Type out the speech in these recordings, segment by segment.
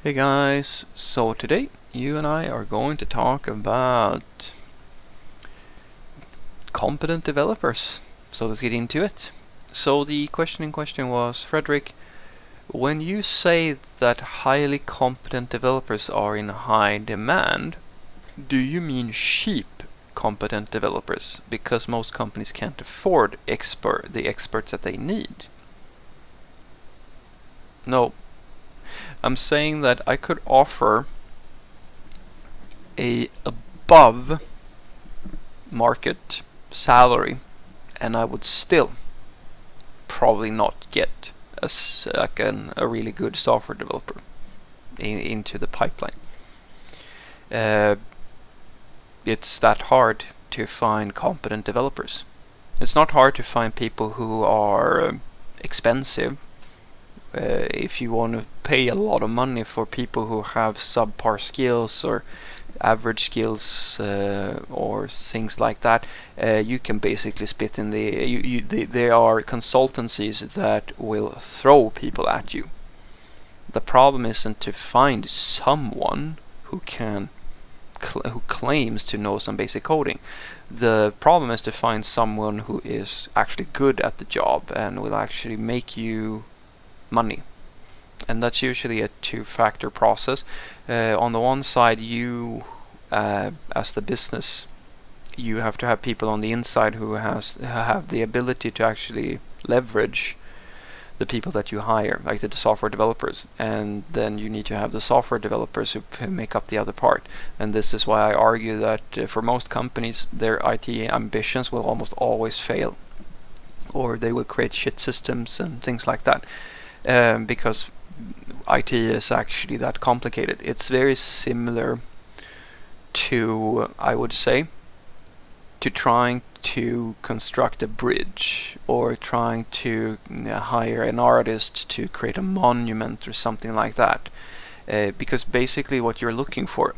Hey guys, so today you and I are going to talk about competent developers. So let's get into it. So the question in question was, Frederick, when you say that highly competent developers are in high demand, do you mean cheap competent developers? Because most companies can't afford the experts that they need. No, I'm saying that I could offer a above market salary and I would still probably not get a really good software developer into the pipeline. Uh, it's that hard to find competent developers. It's not hard to find people who are expensive. If you want to pay a lot of money for people who have subpar skills or average skills or things like that, you can basically spit in there are consultancies that will throw people at you. The problem isn't to find someone who claims to know some basic coding. The problem is to find someone who is actually good at the job and will actually make you money. And that's usually a two-factor process. On the one side, you, as the business, you have to have people on the inside who have the ability to actually leverage the people that you hire, like the software developers, and then you need to have the software developers who make up the other part. And this is why I argue that for most companies, their IT ambitions will almost always fail, or they will create shit systems and things like that, because IT is actually that complicated. It's very similar to, I would say, to trying to construct a bridge or trying to hire an artist to create a monument or something like that. Because basically what you're looking for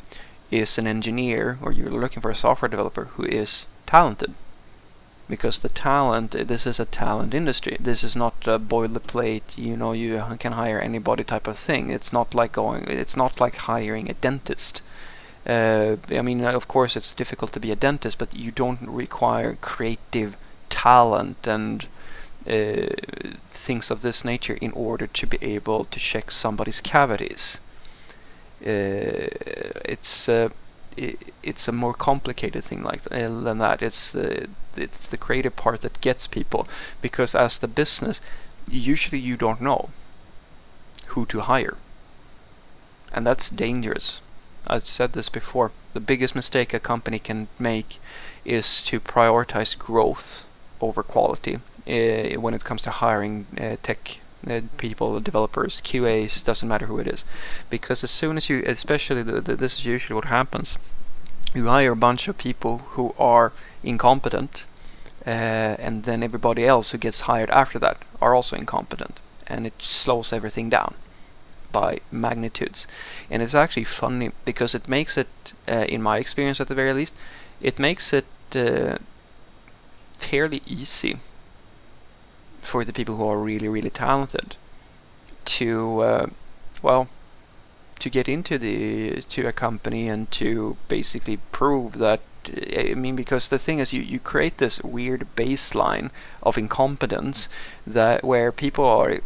is an engineer, or you're looking for a software developer who is talented. Because this is a talent industry. This is not a boilerplate, you can hire anybody type of thing. It's not like hiring a dentist. Of course it's difficult to be a dentist, but you don't require creative talent and things of this nature in order to be able to check somebody's cavities. It's a more complicated thing than that. It's the creative part that gets people, because as the business, usually you don't know who to hire, and that's dangerous. I've said this before. The biggest mistake a company can make is to prioritize growth over quality when it comes to hiring tech people, developers, QAs, doesn't matter who it is. Because as soon as especially this is usually what happens, you hire a bunch of people who are incompetent, and then everybody else who gets hired after that are also incompetent, and it slows everything down by magnitudes. And it's actually funny because it makes it, in my experience at the very least, it makes it fairly easy for the people who are really, really talented to, to get to a company and to basically prove that. Because the thing is, you create this weird baseline of incompetence where people are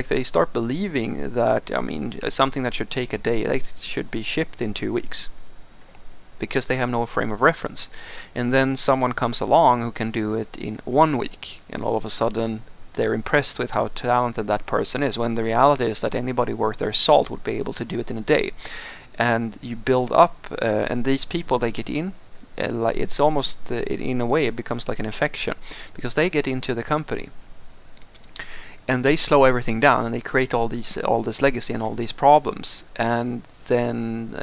they start believing that something that should take a day should be shipped in 2 weeks, because they have no frame of reference. And then someone comes along who can do it in 1 week, and all of a sudden they're impressed with how talented that person is, when the reality is that anybody worth their salt would be able to do it in a day. And you build up, and these people, they get in, it's almost in a way it becomes like an infection, because they get into the company and they slow everything down, and they create all this legacy and all these problems, and then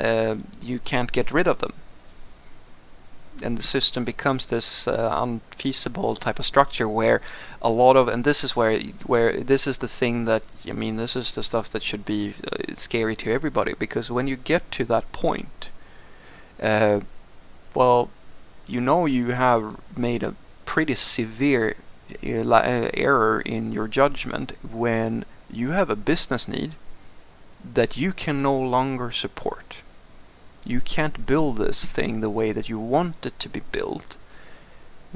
you can't get rid of them, and the system becomes this unfeasible type of structure where a lot of, and this is where this is the thing that, this is the stuff that should be scary to everybody, because when you get to that point, you have made a pretty severe error in your judgment when you have a business need that you can no longer support. You can't build this thing the way that you want it to be built.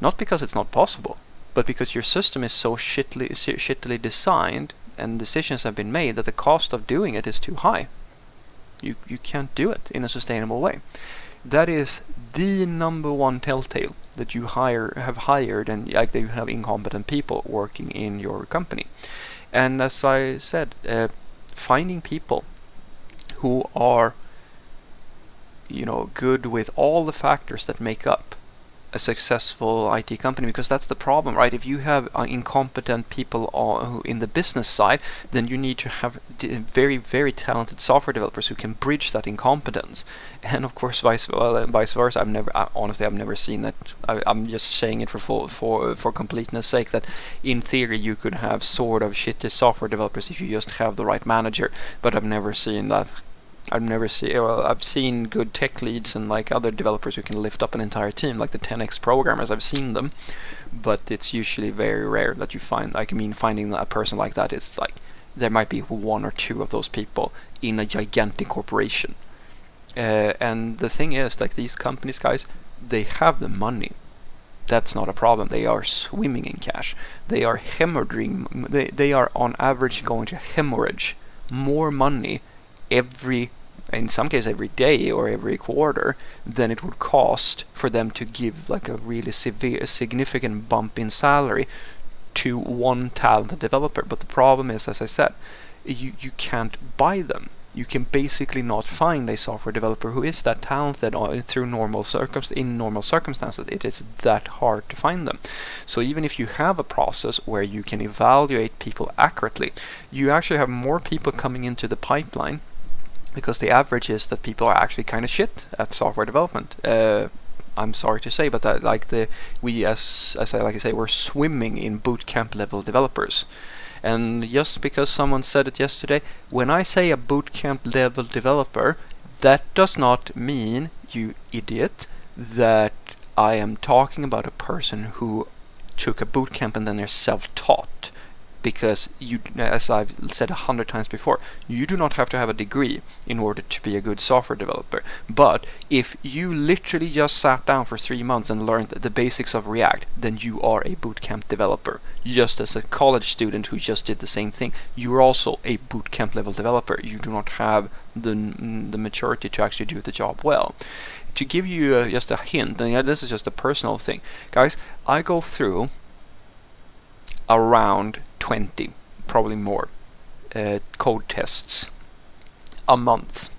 Not because it's not possible, but because your system is so shittily designed and decisions have been made that the cost of doing it is too high. You can't do it in a sustainable way. That is the number one telltale that you have hired and like that you have incompetent people working in your company. And as I said, finding people who are good with all the factors that make up a successful IT company, because that's the problem, right? If you have incompetent people who in the business side, then you need to have very, very talented software developers who can bridge that incompetence. And of course, vice versa. I've never seen that. I'm just saying it for completeness sake, that in theory you could have sort of shitty software developers if you just have the right manager, but I've never seen that. I've seen good tech leads and like other developers who can lift up an entire team, like the 10x programmers. I've seen them, but it's usually very rare that you find, finding a person like that is like, there might be one or two of those people in a gigantic corporation. And the thing is, like, these companies, guys, they have the money. That's not a problem. They are swimming in cash. They are hemorrhaging. They are on average going to hemorrhage more money in some cases every day or every quarter, than it would cost for them to give like a really significant bump in salary to one talented developer. But the problem is, as I said, you can't buy them. You can basically not find a software developer who is that talented in normal circumstances. It is that hard to find them. So even if you have a process where you can evaluate people accurately, you actually have more people coming into the pipeline, because the average is that people are actually kind of shit at software development. I'm sorry to say, but that as I like to say, we're swimming in bootcamp level developers. And just because someone said it yesterday, when I say a bootcamp level developer, that does not mean, you idiot, that I am talking about a person who took a bootcamp and then they're self-taught. Because as I've said 100 times before, you do not have to have a degree in order to be a good software developer. But if you literally just sat down for 3 months and learned the basics of React, then you are a bootcamp developer. Just as a college student who just did the same thing, you are also a bootcamp level developer. You do not have the maturity to actually do the job well. To give you just a hint, and this is just a personal thing, guys, I go through around 20, probably more, code tests a month.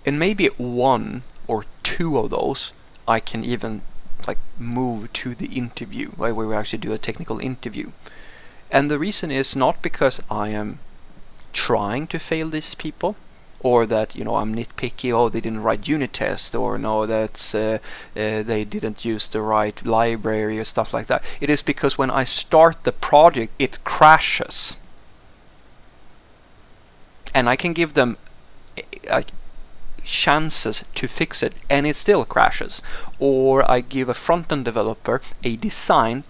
And maybe 1 or 2 of those I can even like move to the interview, where we actually do a technical interview. And the reason is not because I am trying to fail these people, or that I'm nitpicky, oh they didn't write unit test, or no that's they didn't use the right library or stuff like that. It is because when I start the project it crashes, and I can give them chances to fix it and it still crashes. Or I give a front-end developer a design,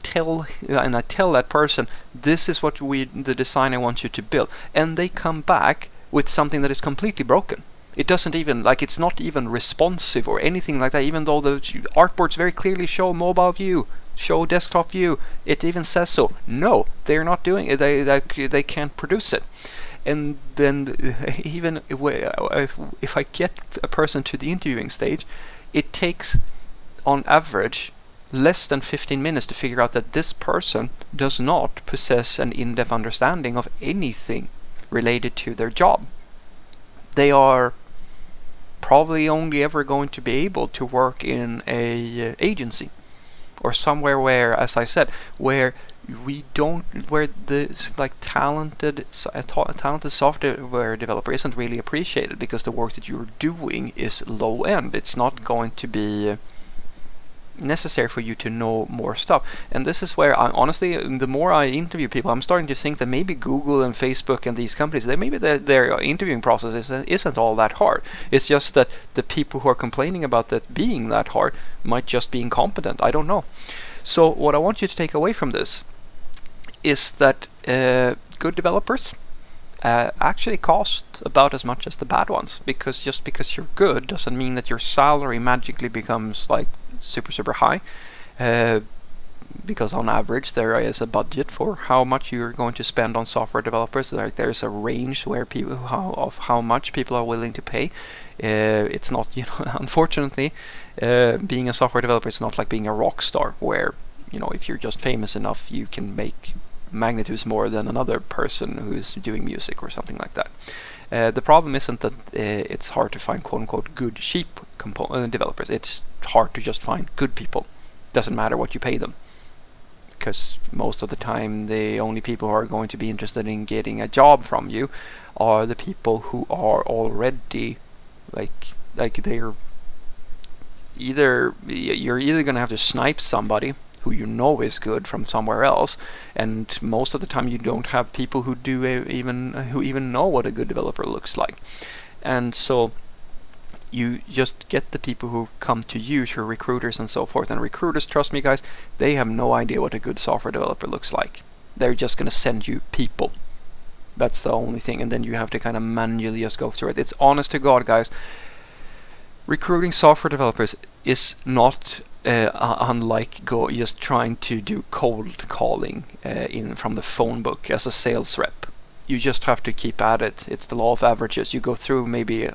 and I tell that person, this is what the design I want you to build, and they come back with something that is completely broken. It doesn't even, it's not even responsive or anything like that, even though the artboards very clearly show mobile view, show desktop view. It even says so. No, they're not doing it. They can't produce it. And then even if I get a person to the interviewing stage, it takes on average less than 15 minutes to figure out that this person does not possess an in-depth understanding of anything related to their job. They are probably only ever going to be able to work in a agency or somewhere where, as I said, where the talented software developer isn't really appreciated, because the work that you're doing is low end. It's not going to be necessary for you to know more stuff. And this is where honestly, the more I interview people, I'm starting to think that maybe Google and Facebook and these companies, maybe their interviewing process isn't all that hard. It's just that the people who are complaining about that being that hard might just be incompetent. I don't know. So what I want you to take away from this is that good developers actually cost about as much as the bad ones, because just because you're good doesn't mean that your salary magically becomes like super high. Uh, because on average there is a budget for how much you're going to spend on software developers. Like there's a range where of how much people are willing to pay. It's not, unfortunately, being a software developer is not like being a rock star, where if you're just famous enough, you can make magnitudes more than another person who's doing music or something like that. The problem isn't that it's hard to find quote unquote good cheap developers. It's hard to just find good people. Doesn't matter what you pay them, because most of the time the only people who are going to be interested in getting a job from you are the people who are already they're you're either going to have to snipe somebody who is good from somewhere else, and most of the time you don't have people who even know what a good developer looks like. And so you just get the people who come to you, your recruiters and so forth. And recruiters, trust me guys, they have no idea what a good software developer looks like. They're just going to send you people. That's the only thing. And then you have to kind of manually just go through it. It's honest to God, guys. Recruiting software developers is not unlike just trying to do cold calling from the phone book as a sales rep. You just have to keep at it. It's the law of averages. You go through maybe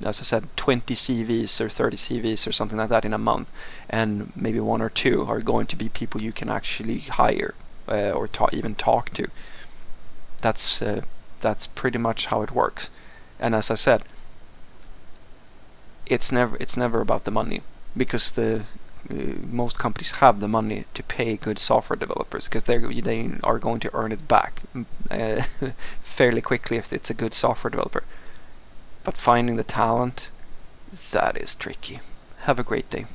as I said, 20 CVs or 30 CVs or something like that in a month, and maybe one or two are going to be people you can actually hire or even talk to. That's pretty much how it works. And as I said, it's never about the money, because the most companies have the money to pay good software developers, because they are going to earn it back fairly quickly if it's a good software developer. But finding the talent, that is tricky. Have a great day.